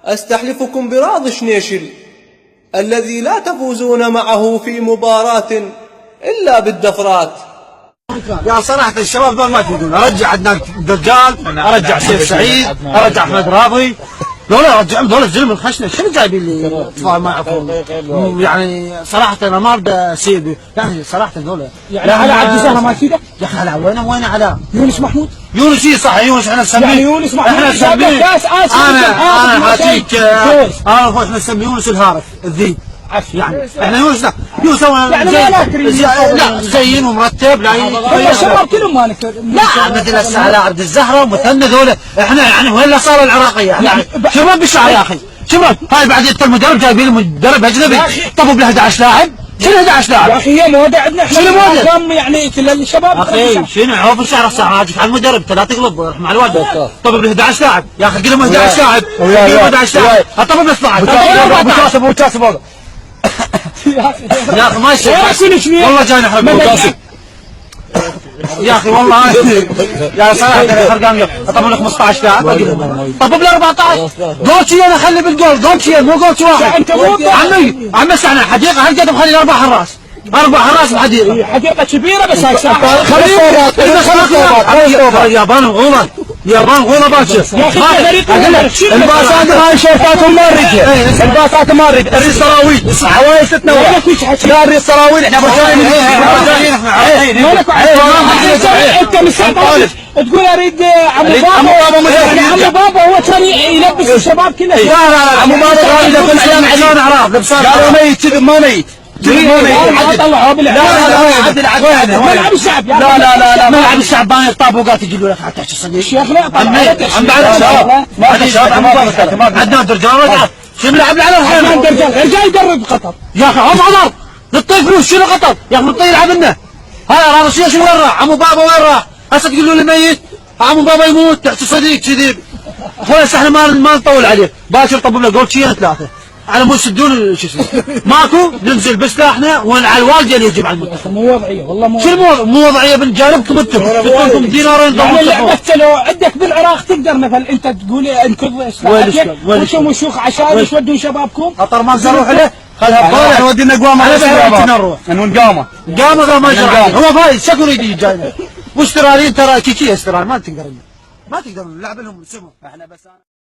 أستحلفكم براض شنيشل الذي لا تفوزون معه في مباراة إلا بالدفرات. يا صراحة الشباب دول ما يفيدون. أرجع عدنان الدجال، أرجع سيف سعيد، أرجع أحمد رابي، ذولا رجعهم ذولا الزلم الخشنة. شنو جايبين لي أطفال ما يعرفون؟ يعني صراحة أنا ما أريد أسيب، يعني صراحة ذولا يعني على عبد الزهرة ما يفيدك؟ يا أخي على وين على يونس محمود؟ يونس إي صح، يونس احنا نسميه يعني يونس محمود احنا نسميه كاس آسيا. أنا حاجيك احنا نسميه يونس الهارف الذيب. يعني احنا يونس يونس يعني لا زين ومرتب. لا الشباب كلهم ما نكر. لا مثل هسه على عبد الزهره ومثنى ذولا احنا يعني وين صاروا العراقيه يعني شباب بالشعر يا اخي شباب. هاي بعد انت المدرب جايبين مدرب اجنبي طبوا ب 11 لاعب. شنو 11 لاعب؟ يا اخي هي موضه عندنا احنا. شنو موضه؟ يعني كل الشباب اخي شنو عوف الشعر هسه عاجبك على المدرب لا تقلب روح مع الوالد. طب ب 11 لاعب يا اخي قلهم 11 لاعب قلهم 11 لاعب طب ب 12 ابو كاسب يا اخي ما يصير والله جاي نحرق يا اخي والله يا صراحه خرقان طب لك 15 لاعب طب بال 14 جولتشي انا اخلي بالجول جولتشي مو جولتشي واحد عمي احنا حديقه هالقد مخلي 4 حراس 4 حراس بحديقه حديقه كبيره بس هاي اليابان غوله اليابان غوله باكر يا اخي الباسات هاي شركات ماركه الباسات ماركه الريس سراويل حوالي 6 نوع لا الريس سراويل احنا بجايين انت مستعد تقول اريد عمو بابا هو كان يلبس الشباب كله. لا عمو بابا اذا كل شيء عشان اعراف لبسان قالوا ميت كذب ما ميت طلعوا ملعب الشعب لا ملعب الشعب بان يطاب وقالت يجي لك حتى تصدق شيخ لا عم بعد الشباب عندنا درجال شو نلعب على الحين رجال يدرب قطر يا اخي عمر نطي فلوس شنو قطر يا اخي نطي يلعب لنا هاي راسيه شو وين راح عمو بابا وين راح هسه تقول له الميت عمو بابا يموت تحت صديق كذب خلاص احنا ما نطول عليه باكر طبوا له جول شيئين 3 على مود يسدون شو اسمه ماكو ننزل بسلاحنا وعلى الوالدين يجيب على المنتخب. مو وضعيه والله مو وضعيه بنجانبكم انتم بدكم دينارين حتى لو عندك بالعراق تقدر مثلا انت تقول انقذ اصلاحاتك وانتم شيوخ عشان تودون شبابكم. خطر ما نروح له خلها بطاله ودينا قوامه نروح نقامه ما يجرى هو فايز شكو يجي جاينا واشترالين ترى كيكي اشترال ما تقدر نلعب لهم سمو احنا بس